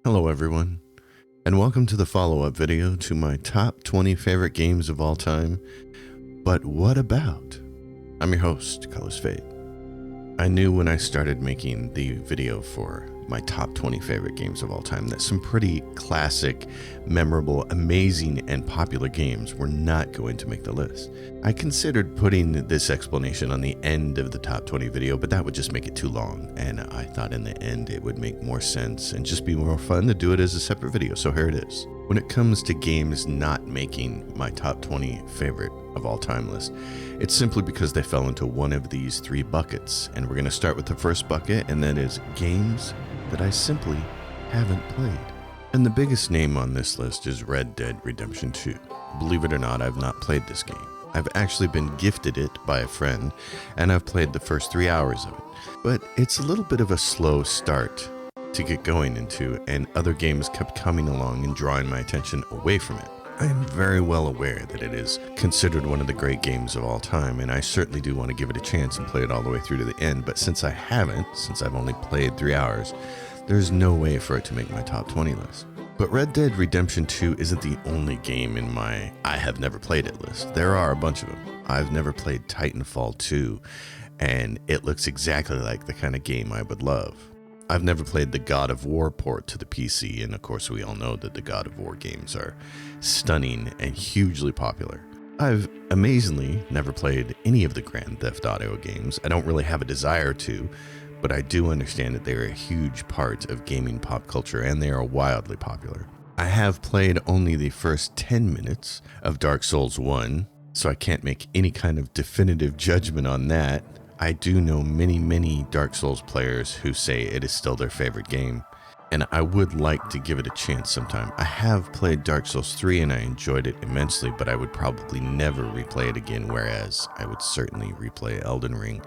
Hello everyone, and welcome to the follow-up video to my top 20 favorite games of all time. But what about? I'm your host, Colors Fade. I knew when I started making the video for my top 20 favorite games of all time that some pretty classic, memorable, amazing, and popular games were not going to make the list. I considered putting this explanation on the end of the top 20 video, but that would just make it too long, and I thought in the end it would make more sense and just be more fun to do it as a separate video, so here it is. When it comes to games not making my top 20 favorite of all time list, it's simply because they fell into one of these three buckets, and we're going to start with the first bucket, and that is games that I simply haven't played. And the biggest name on this list is Red Dead Redemption 2. Believe it or not, I've not played this game. I've actually been gifted it by a friend, and I've played the first 3 hours of it. But it's a little bit of a slow start to get going into, and other games kept coming along and drawing my attention away from it. I am very well aware that it is considered one of the great games of all time, and I certainly do want to give it a chance and play it all the way through to the end, but since I haven't, since I've only played 3 hours, there's no way for it to make my top 20 list. But Red Dead Redemption 2 isn't the only game in my I have never played it list. There are a bunch of them. I've never played Titanfall 2, and it looks exactly like the kind of game I would love. I've never played the God of War port to the PC, and of course we all know that the God of War games are stunning and hugely popular. I've amazingly never played any of the Grand Theft Auto games. I don't really have a desire to, but I do understand that they're a huge part of gaming pop culture, and they are wildly popular. I have played only the first 10 minutes of Dark Souls 1, so I can't make any kind of definitive judgment on that. I do know many Dark Souls players who say it is still their favorite game, and I would like to give it a chance sometime. I have played Dark Souls 3 and I enjoyed it immensely, but I would probably never replay it again, whereas I would certainly replay Elden Ring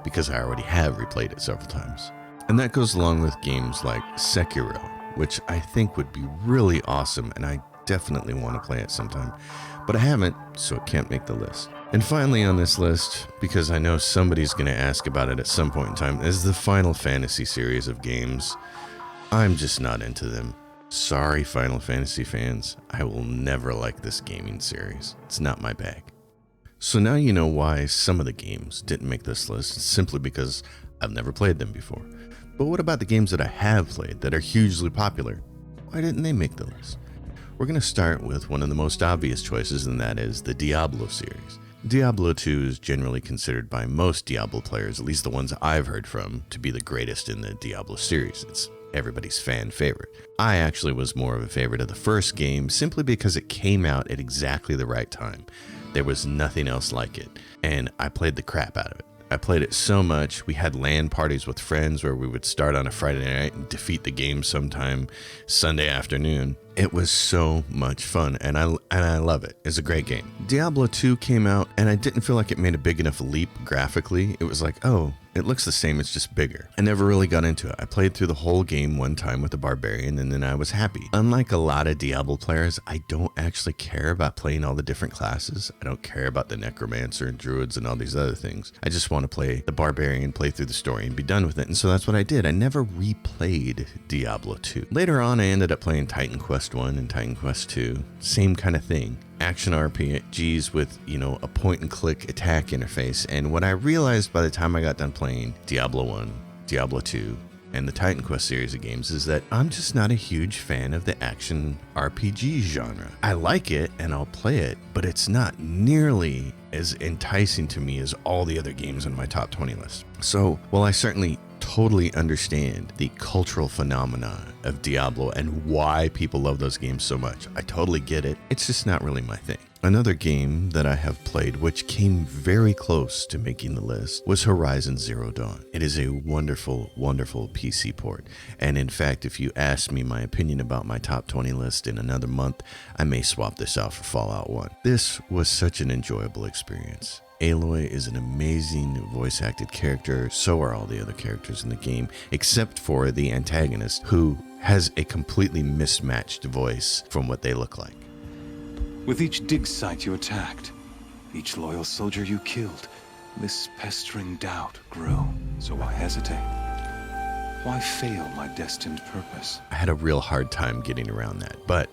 because I already have replayed it several times. And that goes along with games like Sekiro, which I think would be really awesome, and I definitely want to play it sometime, but I haven't, so it can't make the list. And finally on this list, because I know somebody's going to ask about it at some point in time, is the Final Fantasy series of games. I'm just not into them. Sorry, Final Fantasy fans. I will never like this gaming series. It's not my bag. So now you know why some of the games didn't make this list, simply because I've never played them before. But what about the games that I have played that are hugely popular? Why didn't they make the list? We're going to start with one of the most obvious choices, and that is the Diablo series. Diablo 2 is generally considered by most Diablo players, at least the ones I've heard from, to be the greatest in the Diablo series. It's everybody's fan favorite. I actually was more of a favorite of the first game simply because it came out at exactly the right time. There was nothing else like it, and I played the crap out of it. I played it so much. We had LAN parties with friends where we would start on a Friday night and defeat the game sometime Sunday afternoon. It was so much fun, and I love it. It's a great game. Diablo 2 came out, and I didn't feel like it made a big enough leap graphically. It was like, oh, it looks the same, it's just bigger. I never really got into it. I played through the whole game one time with the Barbarian, and then I was happy. Unlike a lot of Diablo players, I don't actually care about playing all the different classes. I don't care about the Necromancer and Druids and all these other things. I just want to play the Barbarian, play through the story, and be done with it. And so that's what I did. I never replayed Diablo 2. Later on, I ended up playing Titan Quest 1 and Titan Quest 2. Same kind of thing. Action RPGs with, a point-and-click attack interface. And what I realized by the time I got done playing Diablo 1, Diablo 2, and the Titan Quest series of games is that I'm just not a huge fan of the action RPG genre. I like it and I'll play it, but it's not nearly as enticing to me as all the other games on my top 20 list. So, while I certainly totally understand the cultural phenomena of Diablo and why people love those games so much, I totally get it. It's just not really my thing. Another game that I have played, which came very close to making the list, was Horizon Zero Dawn. It is a wonderful PC port. And in fact, if you ask me my opinion about my top 20 list in another month, I may swap this out for Fallout 1. This was such an enjoyable experience. Aloy is an amazing voice-acted character, so are all the other characters in the game, except for the antagonist, who has a completely mismatched voice from what they look like. With each dig site you attacked, each loyal soldier you killed, this pestering doubt grew. So why hesitate? Why fail my destined purpose? I had a real hard time getting around that, but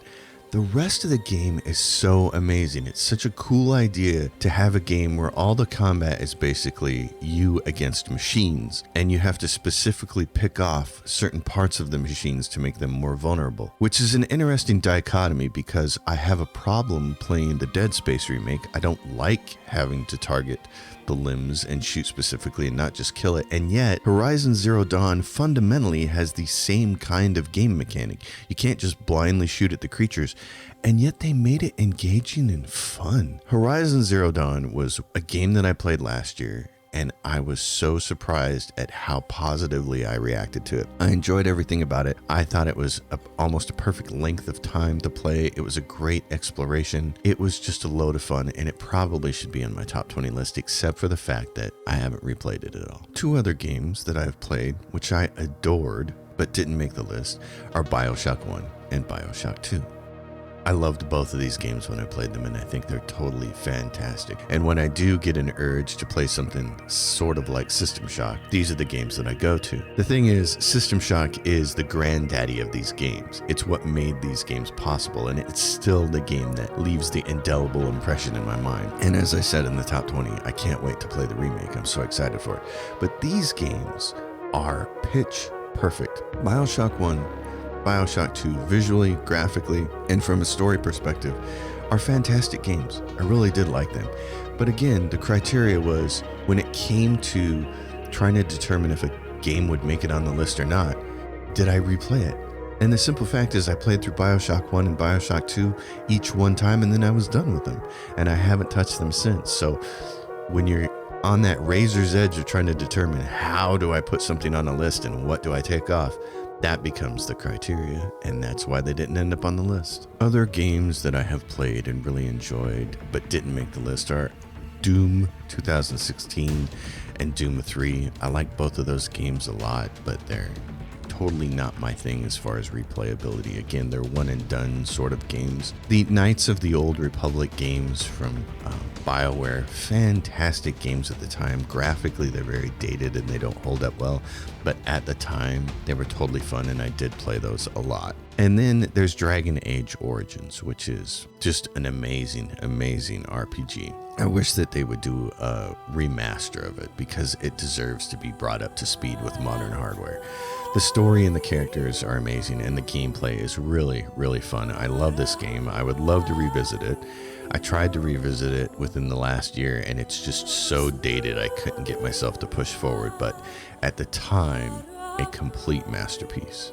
the rest of the game is so amazing. It's such a cool idea to have a game where all the combat is basically you against machines, and you have to specifically pick off certain parts of the machines to make them more vulnerable, which is an interesting dichotomy because I have a problem playing the Dead Space remake. I don't like having to target the limbs and shoot specifically and not just kill it, and yet Horizon Zero Dawn fundamentally has the same kind of game mechanic. You can't just blindly shoot at the creatures, and yet they made it engaging and fun. Horizon Zero Dawn was a game that I played last year, and I was so surprised at how positively I reacted to it. I enjoyed everything about it. I thought it was almost a perfect length of time to play. It was a great exploration. It was just a load of fun, and it probably should be on my top 20 list, except for the fact that I haven't replayed it at all. Two other games that I've played, which I adored but didn't make the list, are BioShock 1 and BioShock 2. I loved both of these games when I played them, and I think they're totally fantastic. And when I do get an urge to play something sort of like System Shock, these are the games that I go to. The thing is, System Shock is the granddaddy of these games. It's what made these games possible, and it's still the game that leaves the indelible impression in my mind. And as I said in the top 20, I can't wait to play the remake. I'm so excited for it. But these games are pitch perfect. BioShock 1, BioShock 2, visually, graphically, and from a story perspective, are fantastic games. I really did like them. But again, the criteria was, when it came to trying to determine if a game would make it on the list or not, did I replay it? And the simple fact is I played through BioShock 1 and BioShock 2 each one time, and then I was done with them. And I haven't touched them since. So when you're on that razor's edge of trying to determine how do I put something on a list and what do I take off, that becomes the criteria, and that's why they didn't end up on the list. Other games that I have played and really enjoyed but didn't make the list are Doom 2016 and Doom 3. I like both of those games a lot, but they're totally not my thing as far as replayability. Again, they're one and done sort of games. The Knights of the Old Republic games from BioWare, fantastic games at the time. Graphically, they're very dated and they don't hold up well, but at the time, they were totally fun, and I did play those a lot. And then there's Dragon Age Origins, which is just an amazing, amazing RPG. I wish that they would do a remaster of it because it deserves to be brought up to speed with modern hardware. The story and the characters are amazing, and the gameplay is really, really fun. I love this game. I would love to revisit it. I tried to revisit it within the last year, and it's just so dated I couldn't get myself to push forward, but at the time, a complete masterpiece.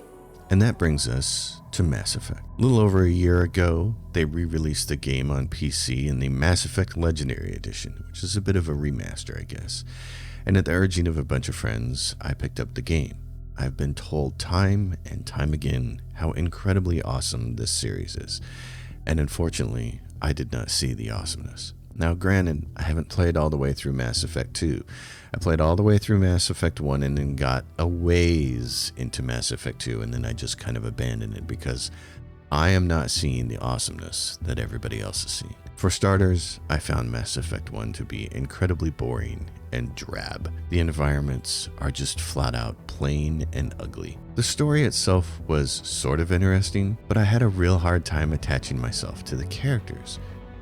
And that brings us to Mass Effect. A little over a year ago, they re-released the game on PC in the Mass Effect Legendary Edition, which is a bit of a remaster, I guess. And at the urging of a bunch of friends, I picked up the game. I've been told time and time again how incredibly awesome this series is. And unfortunately, I did not see the awesomeness. Now, granted, I haven't played all the way through Mass Effect 2. I played all the way through Mass Effect 1 and then got a ways into Mass Effect 2, and then I just kind of abandoned it because I am not seeing the awesomeness that everybody else is seeing. For starters, I found Mass Effect 1 to be incredibly boring and drab. The environments are just flat out plain and ugly. The story itself was sort of interesting, but I had a real hard time attaching myself to the characters.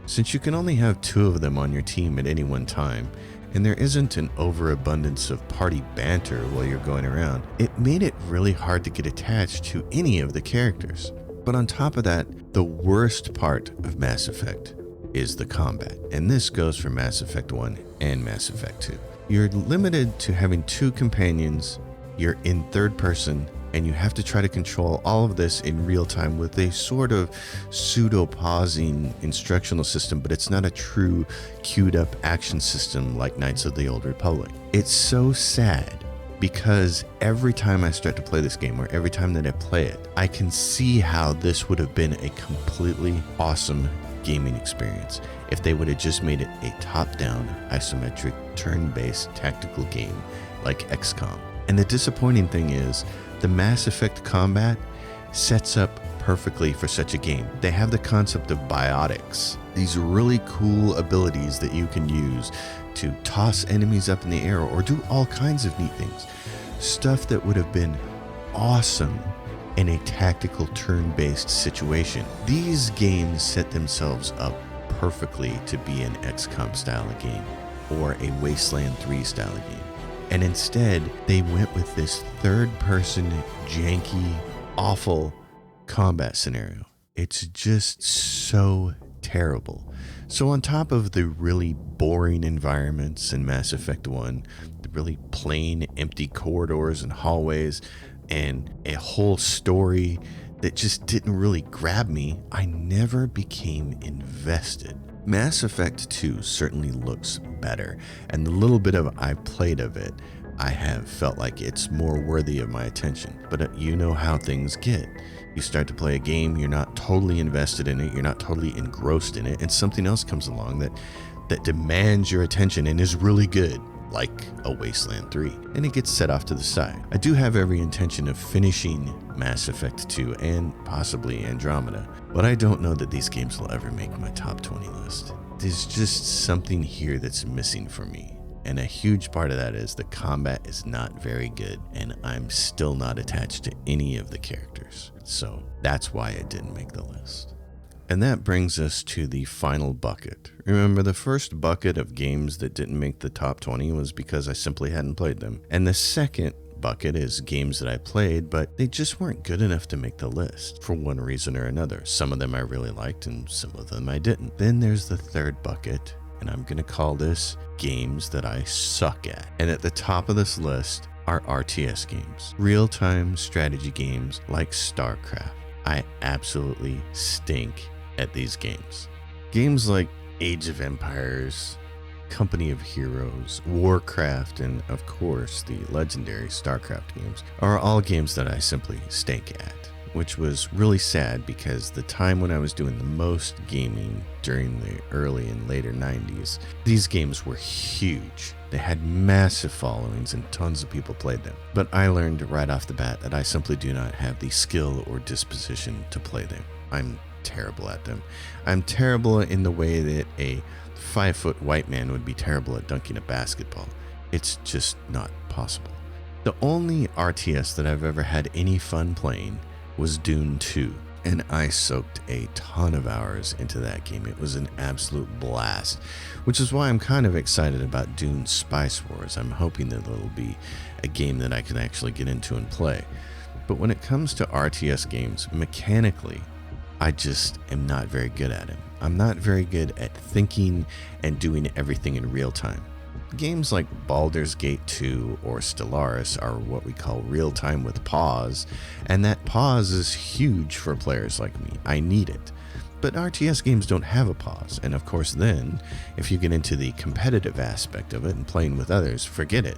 Since you can only have 2 of them on your team at any one time, and there isn't an overabundance of party banter while you're going around, it made it really hard to get attached to any of the characters. But on top of that, the worst part of Mass Effect is the combat, and this goes for Mass Effect 1 and Mass Effect 2. You're limited to having 2 companions, you're in third person, and you have to try to control all of this in real time with a sort of pseudo-pausing instructional system, but it's not a true queued up action system like Knights of the Old Republic. It's so sad because every time I start to play this game, or every time that I play it, I can see how this would have been a completely awesome gaming experience if they would have just made it a top-down, isometric, turn-based tactical game like XCOM. And the disappointing thing is, the Mass Effect combat sets up perfectly for such a game. They have the concept of biotics, these really cool abilities that you can use to toss enemies up in the air or do all kinds of neat things. Stuff that would have been awesome in a tactical turn-based situation. These games set themselves up perfectly to be an XCOM style of game or a Wasteland 3 style of game. And instead, they went with this third-person, janky, awful combat scenario. It's just so terrible. So on top of the really boring environments in Mass Effect 1, the really plain, empty corridors and hallways, and a whole story that just didn't really grab me, I never became invested. Mass Effect 2 certainly looks better, and the little bit of I played of it, I have felt like it's more worthy of my attention. But you know how things get. You start to play a game, you're not totally invested in it, you're not totally engrossed in it, and something else comes along that demands your attention and is really good, like a Wasteland 3, and it gets set off to the side. I do have every intention of finishing Mass Effect 2 and possibly Andromeda, but I don't know that these games will ever make my top 20 list. There's just something here that's missing for me. And a huge part of that is the combat is not very good, and I'm still not attached to any of the characters. So that's why it didn't make the list. And that brings us to the final bucket. Remember, the first bucket of games that didn't make the top 20 was because I simply hadn't played them. And the second bucket is games that I played, but they just weren't good enough to make the list for one reason or another. Some of them I really liked and some of them I didn't. Then there's the third bucket, and I'm going to call this games that I suck at. And at the top of this list are RTS games, real-time strategy games like StarCraft. I absolutely stink at these games. Games like Age of Empires, Company of Heroes, Warcraft, and of course the legendary StarCraft games are all games that I simply stink at, which was really sad because the time when I was doing the most gaming during the early and later 90s, these games were huge. They had massive followings and tons of people played them. But I learned right off the bat that I simply do not have the skill or disposition to play them. I'm terrible at them. I'm terrible in the way that a 5-foot white man would be terrible at dunking a basketball. It's just not possible. The only RTS that I've ever had any fun playing was Dune 2, and I soaked a ton of hours into that game. It was an absolute blast, which is why I'm kind of excited about Dune Spice Wars. I'm hoping that it'll be a game that I can actually get into and play. But when it comes to RTS games, mechanically, I just am not very good at it. I'm not very good at thinking and doing everything in real time. Games like Baldur's Gate 2 or Stellaris are what we call real-time with pause, and that pause is huge for players like me. I need it. But RTS games don't have a pause, and of course then, if you get into the competitive aspect of it and playing with others, forget it.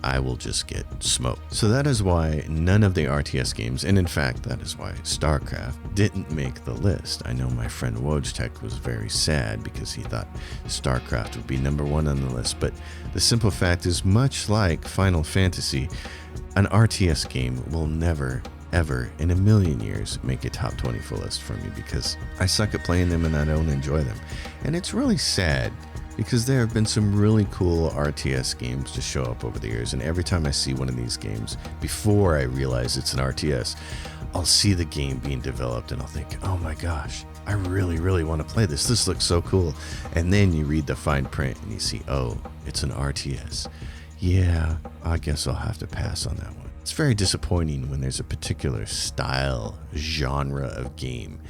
I will just get smoked. So that is why none of the RTS games, and in fact that is why StarCraft didn't make the list. I know my friend Wojtek was very sad because he thought StarCraft would be number 1 on the list, but the simple fact is, much like Final Fantasy, an RTS game will never, ever in a million years make a top 20 full list for me because I suck at playing them and I don't enjoy them. And it's really sad, because there have been some really cool RTS games to show up over the years, and every time I see one of these games, before I realize it's an RTS, I'll see the game being developed and I'll think, oh my gosh, I really, really want to play this. This looks so cool. And then you read the fine print and you see, oh, it's an RTS. Yeah, I guess I'll have to pass on that one. It's very disappointing when there's a particular style, genre of game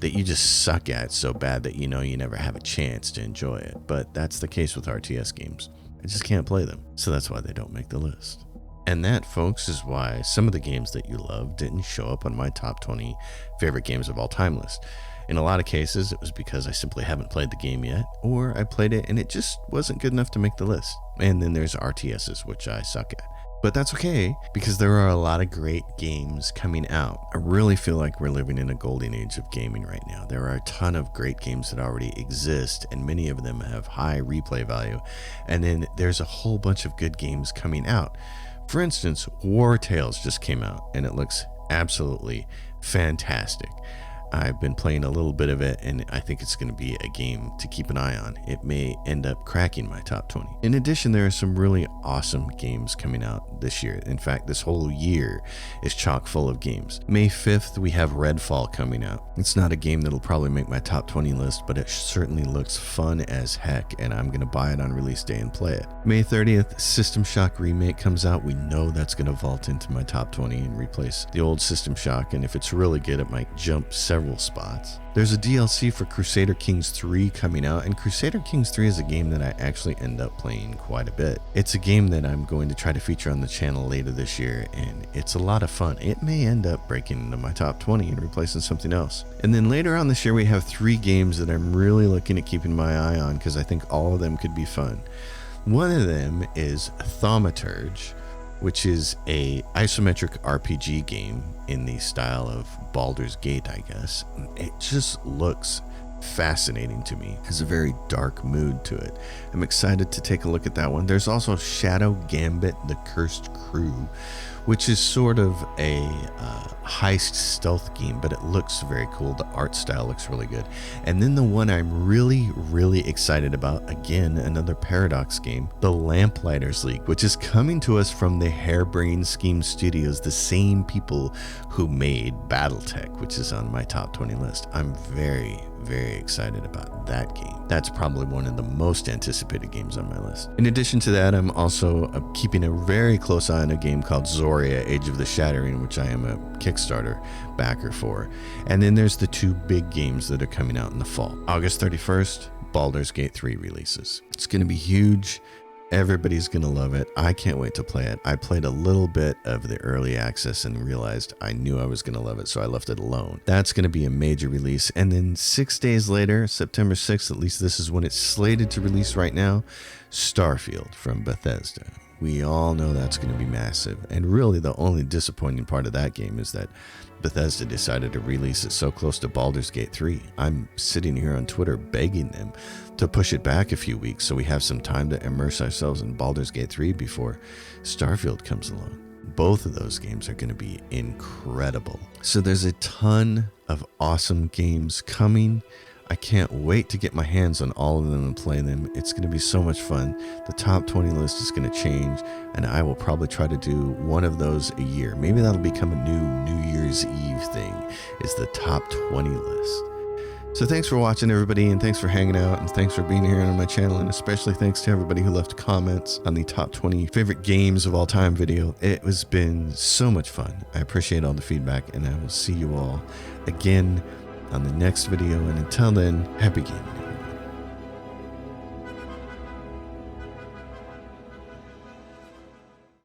that you just suck at so bad that you know you never have a chance to enjoy it. But that's the case with RTS games. I just can't play them. So that's why they don't make the list. And that, folks, is why some of the games that you love didn't show up on my top 20 favorite games of all time list. In a lot of cases, it was because I simply haven't played the game yet, or I played it and it just wasn't good enough to make the list. And then there's RTSs, which I suck at. But that's okay, because there are a lot of great games coming out. I really feel like we're living in a golden age of gaming right now. There are a ton of great games that already exist, and many of them have high replay value. And then there's a whole bunch of good games coming out. For instance, War Tales just came out, and it looks absolutely fantastic. I've been playing a little bit of it, and I think it's going to be a game to keep an eye on. It may end up cracking my top 20. In addition, there are some really awesome games coming out this year. In fact, this whole year is chock full of games. May 5th, we have Redfall coming out. It's not a game that'll probably make my top 20 list, but it certainly looks fun as heck, and I'm going to buy it on release day and play it. May 30th, System Shock Remake comes out. We know that's going to vault into my top 20 and replace the old System Shock, and if it's really good, it might jump several spots. There's a DLC for Crusader Kings 3 coming out, and Crusader Kings 3 is a game that I actually end up playing quite a bit. It's a game that I'm going to try to feature on the channel later this year, and it's a lot of fun. It may end up breaking into my top 20 and replacing something else. And then later on this year, we have 3 games that I'm really looking at keeping my eye on because I think all of them could be fun. One of them is Thaumaturge, which is a isometric RPG game in the style of Baldur's Gate, I guess. It just looks fascinating to me. It has a very dark mood to it. I'm excited to take a look at that one. There's also Shadow Gambit: The Cursed Crew, which is sort of a heist stealth game, but it looks very cool. The art style looks really good. And then the one I'm really excited about, again, another Paradox game, The Lamplighters League, which is coming to us from the Harebrained Scheme Studios, the same people who made Battletech, which is on my top 20 list. I'm very excited about that game. That's probably one of the most anticipated games on my list. In addition to that, I'm also keeping a very close eye on a game called Zoria: Age of the Shattering, which I am a Kickstarter backer for. And then there's the 2 big games that are coming out in the fall. August 31st, Baldur's Gate 3 releases. It's going to be huge. Everybody's going to love it. I can't wait to play it. I played a little bit of the early access and realized I knew I was going to love it, so I left it alone. That's going to be a major release. And then 6 days later, September 6th, at least this is when it's slated to release right now, Starfield from Bethesda. We all know that's going to be massive. And really the only disappointing part of that game is that Bethesda decided to release it so close to Baldur's Gate 3. I'm sitting here on Twitter begging them to push it back a few weeks so we have some time to immerse ourselves in Baldur's Gate 3 before Starfield comes along. Both of those games are going to be incredible. So there's a ton of awesome games coming. I can't wait to get my hands on all of them and play them. It's going to be so much fun. The top 20 list is going to change, and I will probably try to do one of those a year. Maybe that'll become a New Year's Eve thing, is the top 20 list. So thanks for watching, everybody, and thanks for hanging out, and thanks for being here on my channel, and especially thanks to everybody who left comments on the top 20 favorite games of all time video. It has been so much fun. I appreciate all the feedback, and I will see you all again on the next video, and until then, happy gaming.